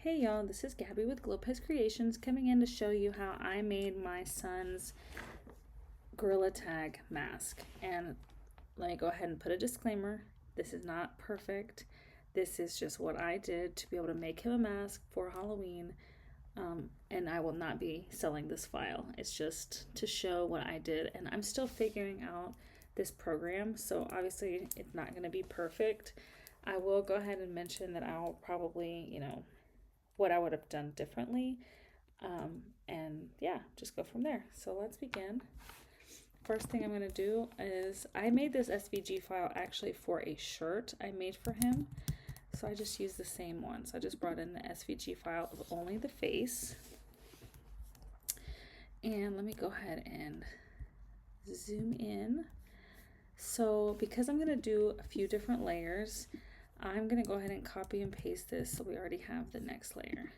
Hey y'all, this is Gabby with Lopez Creations coming in to show you how I made my son's Gorilla Tag mask. And let me go ahead and put a disclaimer. This is not perfect. This is just what I did to be able to make him a mask for Halloween. And I will not be selling this file. It's just to show what I did. And I'm still figuring out this program, so obviously it's not going to be perfect. I will go ahead and mention that I'll probably, what I would have done differently. And yeah, just go from there. So let's begin. First thing I'm going to do is I made this SVG file actually for a shirt I made for him. So I just used the same one. So I just brought in the SVG file of only the face. And let me go ahead and zoom in. So because I'm going to do a few different layers, I'm going to go ahead and copy and paste this so we already have the next layer.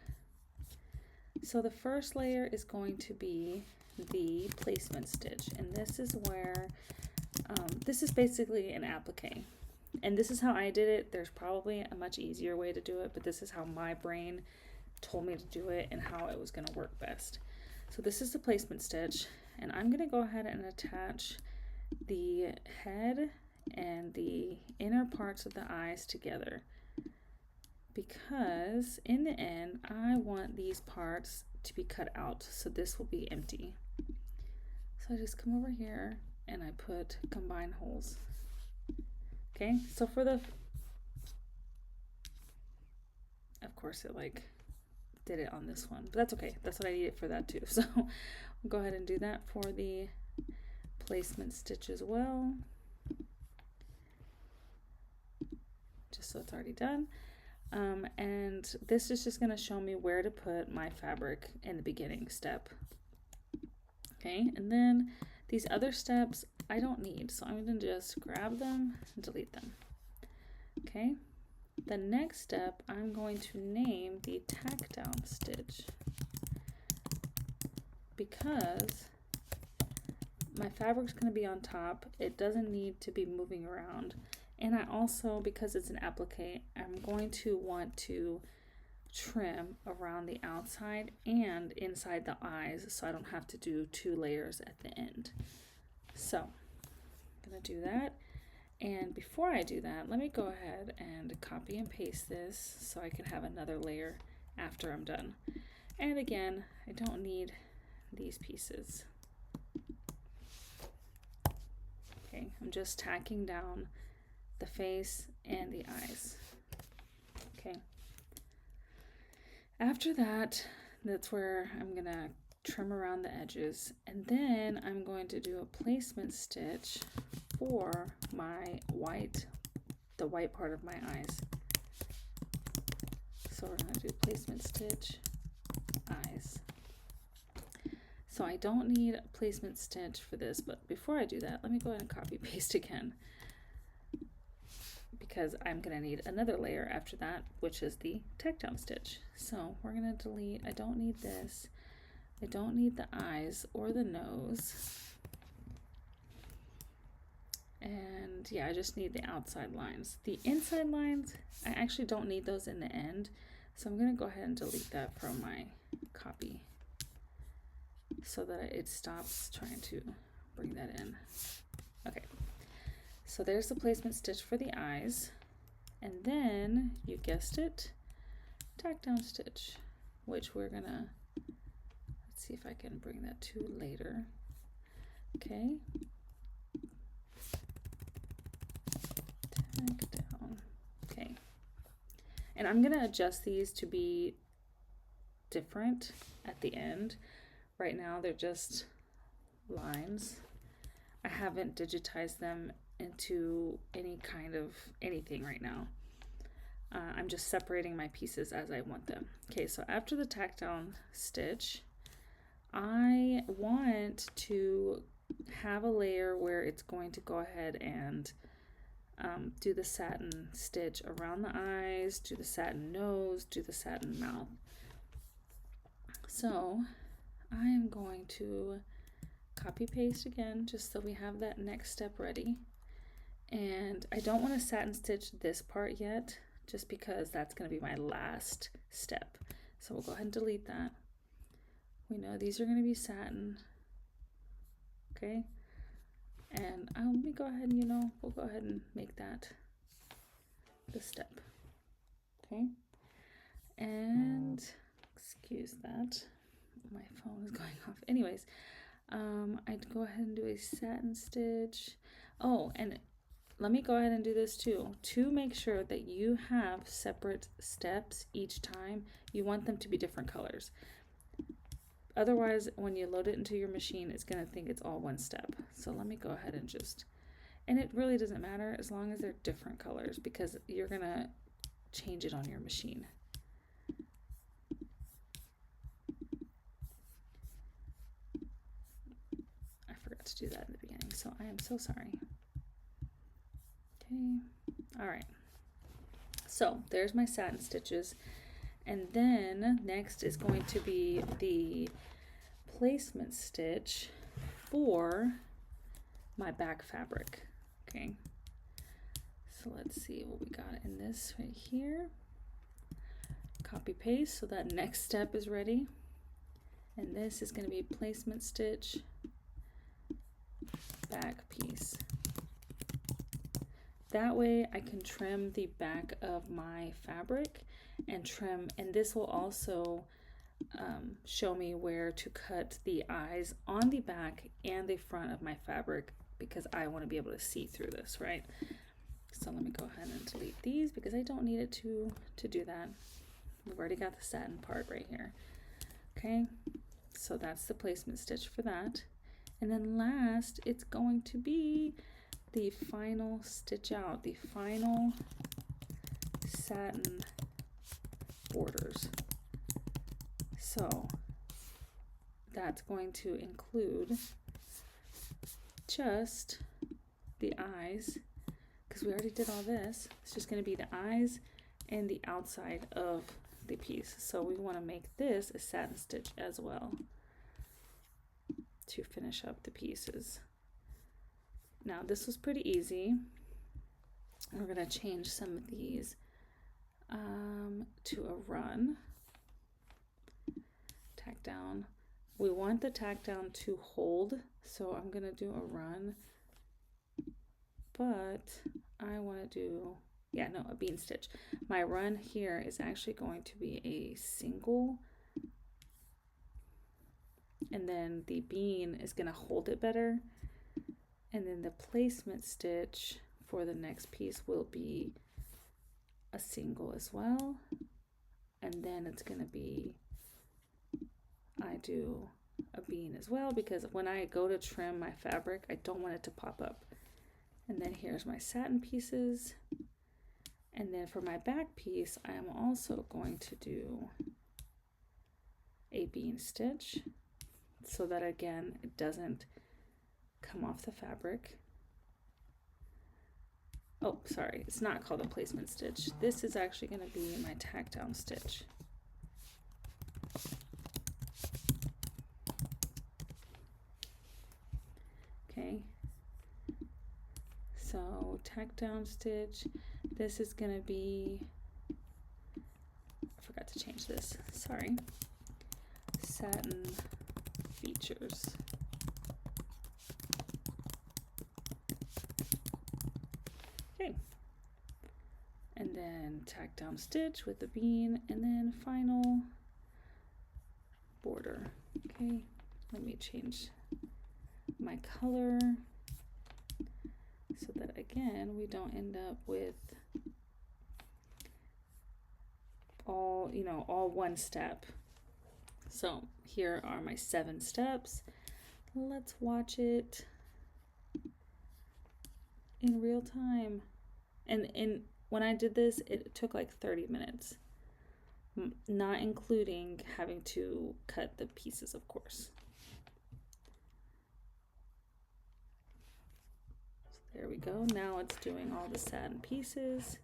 So the first layer is going to be the placement stitch, and this is where this is basically an applique, and this is how I did it. There's probably a much easier way to do it, but this is how my brain told me to do it and how it was going to work best. So this is the placement stitch, and I'm going to go ahead and attach the head and the inner parts of the eyes together, because in the end I want these parts to be cut out, so this will be empty. So I just come over here and I put combine holes. Okay, so for the, of course it did it on this one, but that's okay. That's what I needed for that too. So we'll go ahead and do that for the placement stitch as well. Just so it's already done. And this is just going to show me where to put my fabric in the beginning step. Okay, and then these other steps I don't need, so I'm going to just grab them and delete them. Okay, the next step I'm going to name the tack down stitch, because my fabric's going to be on top. It doesn't need to be moving around. And I also, because it's an applique, I'm going to want to trim around the outside and inside the eyes so I don't have to do 2 layers at the end. So I'm going to do that. And before I do that, let me go ahead and copy and paste this so I can have another layer after I'm done. And again, I don't need these pieces. Okay, I'm just tacking down the face and the eyes. Okay. After that, that's where I'm gonna trim around the edges, and then I'm going to do a placement stitch for my the white part of my eyes. So we're gonna do placement stitch, eyes. So I don't need a placement stitch for this, but before I do that, let me go ahead and copy paste again, because I'm going to need another layer after that, which is the tack down stitch. So we're going to delete, I don't need this, I don't need the eyes or the nose, and yeah, I just need the outside lines. The inside lines, I actually don't need those in the end, so I'm going to go ahead and delete that from my copy so that it stops trying to bring that in. Okay. So there's the placement stitch for the eyes, and then you guessed it, tack down stitch, which we're gonna, let's see if I can bring that to later. Okay, tack down. Okay, and I'm gonna adjust these to be different at the end. Right now they're just lines. I haven't digitized them into any kind of anything right now. I'm just separating my pieces as I want them. Okay, so after the tack down stitch, I want to have a layer where it's going to go ahead and do the satin stitch around the eyes, do the satin nose, do the satin mouth. So I am going to copy paste again just so we have that next step ready. And I don't want to satin stitch this part yet, just because that's going to be my last step. So we'll go ahead and delete that. We know these are going to be satin. Okay. And let me go ahead and, we'll go ahead and make that the step. Okay. And excuse that. My phone is going off. Anyways, I'd go ahead and do a satin stitch. Oh, and let me go ahead and do this too. To make sure that you have separate steps each time, you want them to be different colors. Otherwise, when you load it into your machine, it's going to think it's all one step. So let me go ahead and and it really doesn't matter as long as they're different colors, because you're going to change it on your machine. I forgot to do that in the beginning, so I am so sorry. Okay, all right. So there's my satin stitches. And then next is going to be the placement stitch for my back fabric. Okay, so let's see what we got in this right here. Copy paste so that next step is ready. And this is going to be placement stitch, back piece. That way I can trim the back of my fabric and trim, and this will also show me where to cut the eyes on the back and the front of my fabric, because I want to be able to see through this, right? So let me go ahead and delete these because I don't need it to do that. We've already got the satin part right here. Okay, so that's the placement stitch for that. And then last, it's going to be the final stitch out, the final satin borders. So that's going to include just the eyes, because we already did all this. It's just going to be the eyes and the outside of the piece. So we want to make this a satin stitch as well to finish up the pieces. Now this was pretty easy. We're going to change some of these to a run. Tack down. We want the tack down to hold, so I'm going to do a run, but I want to do, a bean stitch. My run here is actually going to be a single, and then the bean is going to hold it better, and then the placement stitch for the next piece will be a single as well, and then it's going to be, I do a bean as well, because when I go to trim my fabric, I don't want it to pop up. And then here's my satin pieces. And then for my back piece, I am also going to do a bean stitch so that, again, it doesn't come off the fabric. Oh, sorry, it's not called a placement stitch. This is actually going to be my tack down stitch. Okay, so tack down stitch. This is going to be, I forgot to change this, sorry, satin features. Okay, and then tack down stitch with the bean, and then final border. Okay, let me change my color so that, again, we don't end up with all one step. So here are my 7 steps. Let's watch it in real time. And when I did this, it took like 30 minutes, not including having to cut the pieces, of course. So there we go. Now it's doing all the satin pieces.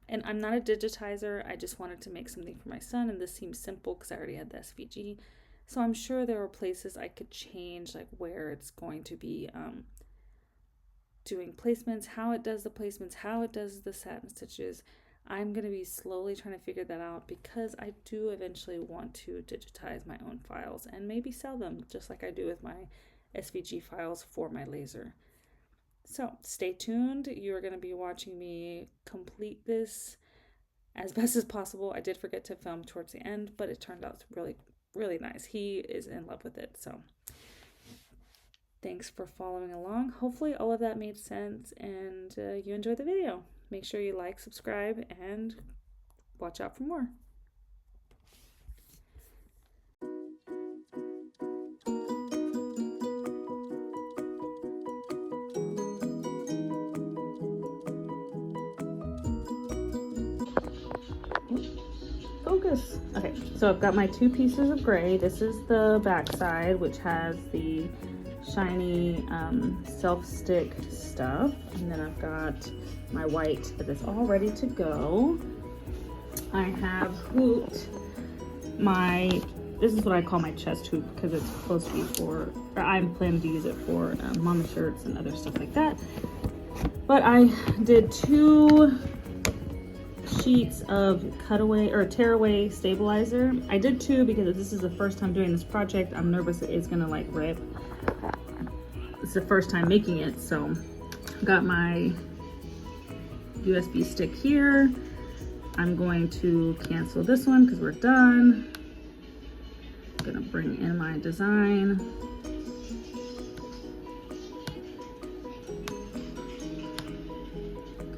And I'm not a digitizer. I just wanted to make something for my son, and this seems simple because I already had the SVG. So I'm sure there are places I could change, like where it's going to be doing placements, how it does the placements, how it does the satin stitches. I'm going to be slowly trying to figure that out because I do eventually want to digitize my own files and maybe sell them just like I do with my SVG files for my laser. So stay tuned. You're going to be watching me complete this as best as possible. I did forget to film towards the end, but it turned out really, really nice. He is in love with it. So thanks for following along. Hopefully all of that made sense and you enjoyed the video. Make sure you like, subscribe, and watch out for more. Focus. Okay, so I've got my 2 pieces of gray. This is the back side, which has the shiny self-stick stuff, and then I've got my white that is all ready to go. I have hooped this is what I call my chest hoop because it's supposed to be for, or I'm planning to use it for mama shirts and other stuff like that. But I did 2 sheets of cutaway or tearaway stabilizer. I did 2 because this is the first time doing this project. I'm nervous it is gonna like rip. It's the first time making it, so I've got my USB stick here. I'm going to cancel this one because we're done. I'm gonna bring in my design.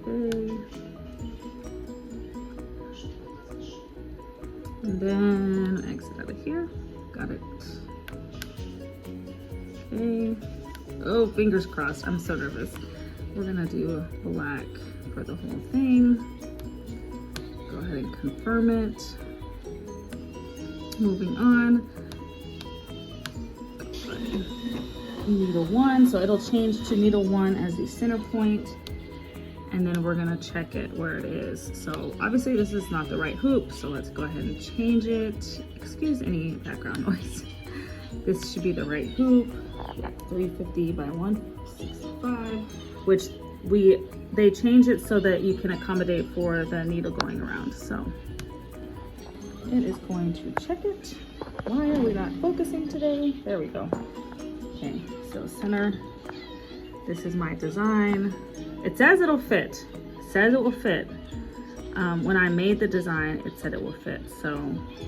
Okay. And then exit out of here. Got it. Okay. Oh, fingers crossed. I'm so nervous. We're gonna do black for the whole thing. Go ahead and confirm it. Moving on. Needle 1, so it'll change to needle 1 as the center point. And then we're gonna check it where it is. So obviously this is not the right hoop, so let's go ahead and change it. Excuse any background noise. This should be the right hoop. 350 by 165, which they change it so that you can accommodate for the needle going around. So it is going to check it. Why are we not focusing today? There we go. Okay, so center. This is my design. It says it'll fit. It says it will fit. When I made the design, it said it will fit. So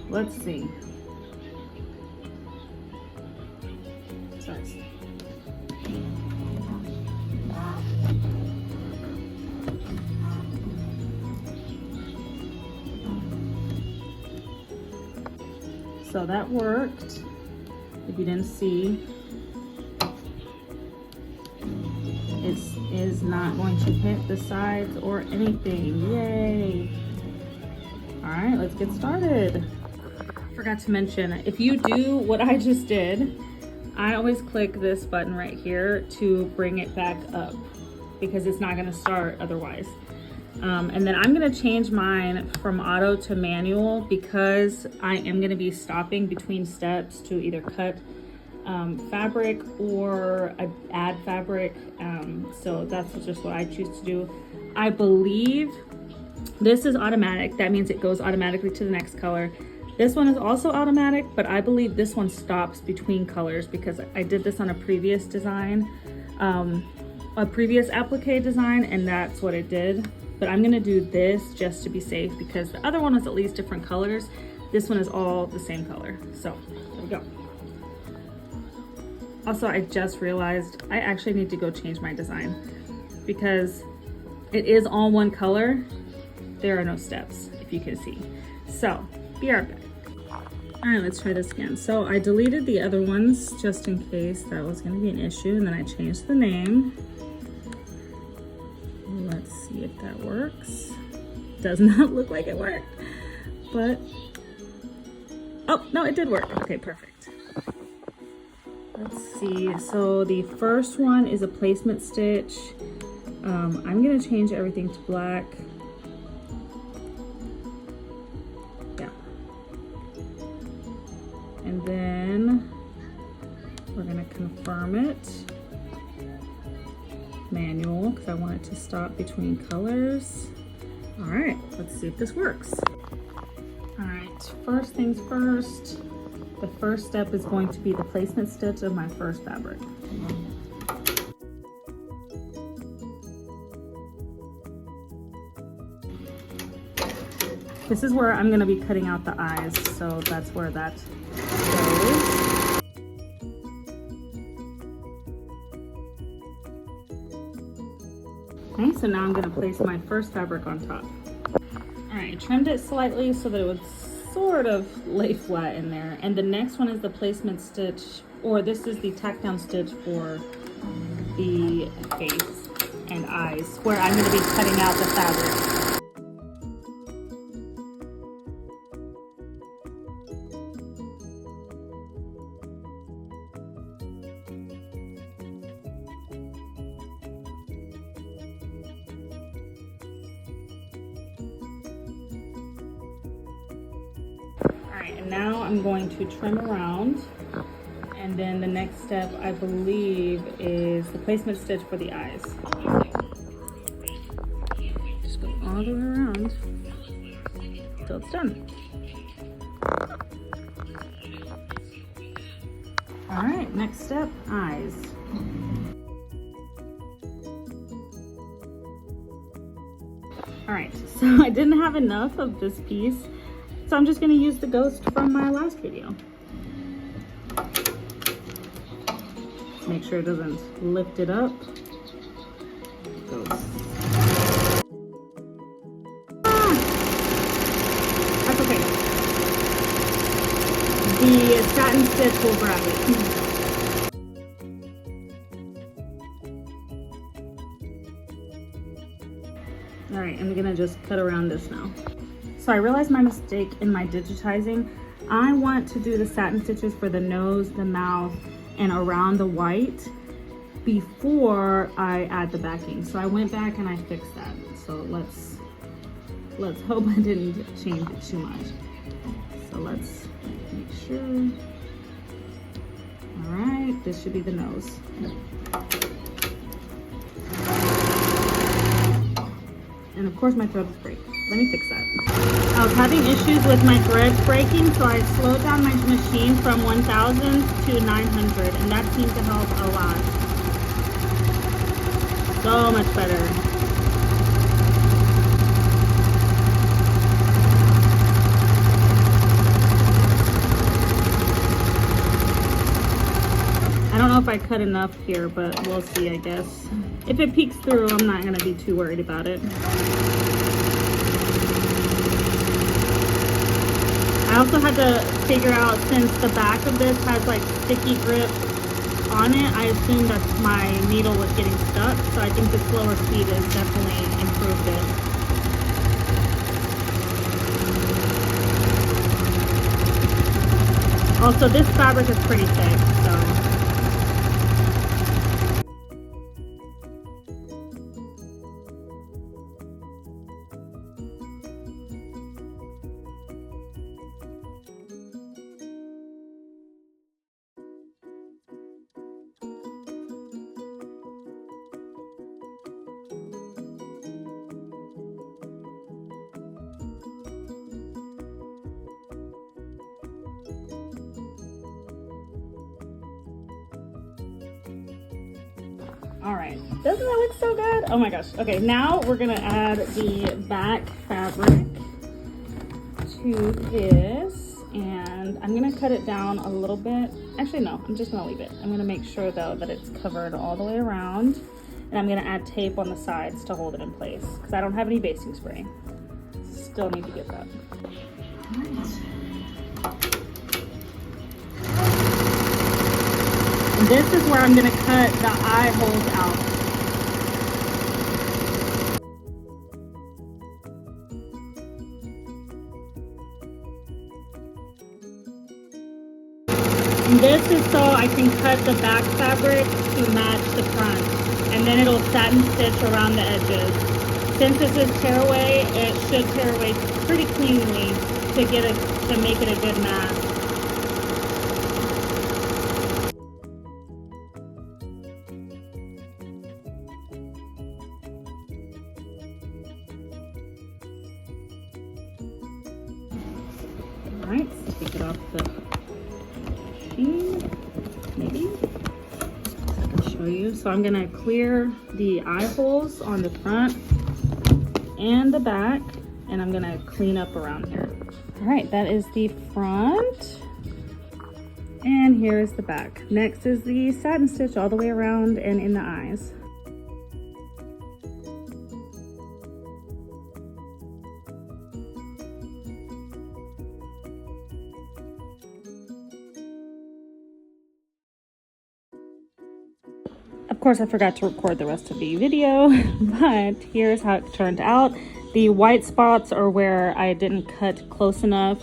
let's see. Sorry. So that worked. If you didn't see, it is not going to hit the sides or anything. Yay! All right, let's get started. Forgot to mention, if you do what I just did, I always click this button right here to bring it back up because it's not gonna start otherwise. And then I'm gonna change mine from auto to manual because I am gonna be stopping between steps to either cut fabric or add fabric. So that's just what I choose to do. I believe this is automatic. That means it goes automatically to the next color. This one is also automatic, but I believe this one stops between colors because I did this on a previous design, a previous applique design, and that's what it did. But I'm gonna do this just to be safe because the other one was at least different colors. This one is all the same color. So there we go. Also, I just realized I actually need to go change my design because it is all one color. There are no steps, if you can see. So be right back. All right, let's try this again. So I deleted the other ones just in case that was gonna be an issue, and then I changed the name. Let's see if that works. Does not look like it worked, but, oh, no, it did work. Okay, perfect. Let's see, so the first one is a placement stitch. I'm gonna change everything to black. Yeah. And then we're gonna confirm it. Manual, because I want it to stop between colors. All All right, let's see if this works. All right, first things first, the first step is going to be the placement stitch of my first fabric. This is where I'm going to be cutting out the eyes, so that's where that goes. Okay, so now I'm going to place my first fabric on top. All right, I trimmed it slightly so that it would sort of lay flat in there. And the next one is the placement stitch, or this is the tack down stitch for the face and eyes, where I'm going to be cutting out the fabric. And now I'm going to trim around, and then the next step I believe is the placement stitch for the eyes. Just go all the way around till it's done. All right, next step, eyes. All right, so I didn't have enough of this piece, so I'm just going to use the ghost from my last video. Make sure it doesn't lift it up. Ghost. That's okay. The satin stitch will grab it. All right, I'm gonna just cut around this now. So I realized my mistake in my digitizing. I want to do the satin stitches for the nose, the mouth, and around the white before I add the backing. So I went back and I fixed that. So let's hope I didn't change it too much. So let's make sure. All right, this should be the nose. And of course my threads break. Let me fix that. I was having issues with my threads breaking, so I slowed down my machine from 1000 to 900, and that seemed to help a lot. So much better. I don't know if I cut enough here, but we'll see, I guess. If it peeks through, I'm not gonna be too worried about it. I also had to figure out, since the back of this has like sticky grip on it, I assumed that my needle was getting stuck, so I think the slower speed has definitely improved it. Also, this fabric is pretty thick, so. All right, doesn't that look so good? Oh my gosh. Okay, now we're gonna add the back fabric to this, and I'm gonna cut it down a little bit. Actually, no, I'm just gonna leave it. I'm gonna make sure though that it's covered all the way around, and I'm gonna add tape on the sides to hold it in place because I don't have any basting spray. Still need to get that. All right. And this is where I'm going to cut the eye holes out. And this is so I can cut the back fabric to match the front. And then it'll satin stitch around the edges. Since this is tearaway, it should tear away pretty cleanly to make it a good match. Alright, so take it off the machine, maybe. So I can show you. So I'm gonna clear the eye holes on the front and the back, and I'm gonna clean up around here. Alright, that is the front. And here's the back. Next is the satin stitch all the way around and in the eyes. Of course, I forgot to record the rest of the video, but here's how it turned out. The white spots are where I didn't cut close enough,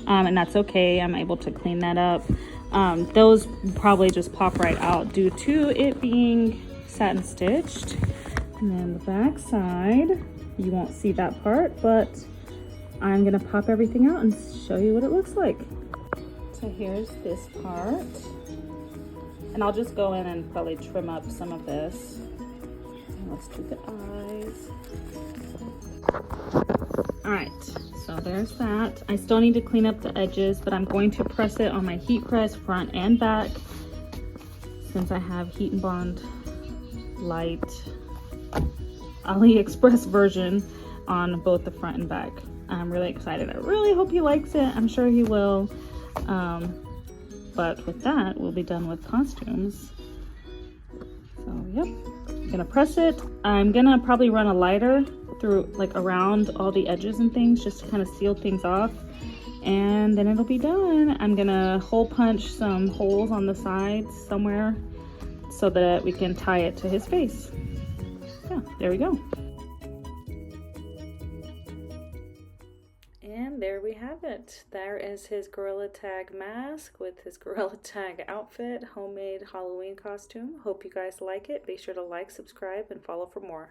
and that's okay. I'm able to clean that up. Those probably just pop right out due to it being satin stitched. And then the back side, you won't see that part, but I'm gonna pop everything out and show you what it looks like. So here's this part. And I'll just go in and probably trim up some of this. And let's do the eyes. All right, so there's that. I still need to clean up the edges, but I'm going to press it on my heat press front and back since I have Heat and Bond light AliExpress version on both the front and back. I'm really excited. I really hope he likes it. I'm sure he will. But with that, we'll be done with costumes. So, yep. I'm gonna press it. I'm gonna probably run a lighter through, like, around all the edges and things just to kind of seal things off. And then it'll be done. I'm gonna hole punch some holes on the sides somewhere so that we can tie it to his face. Yeah, there we go. And there we have it. There is his Gorilla Tag mask with his Gorilla Tag outfit, homemade Halloween costume. Hope you guys like it. Be sure to like, subscribe, and follow for more.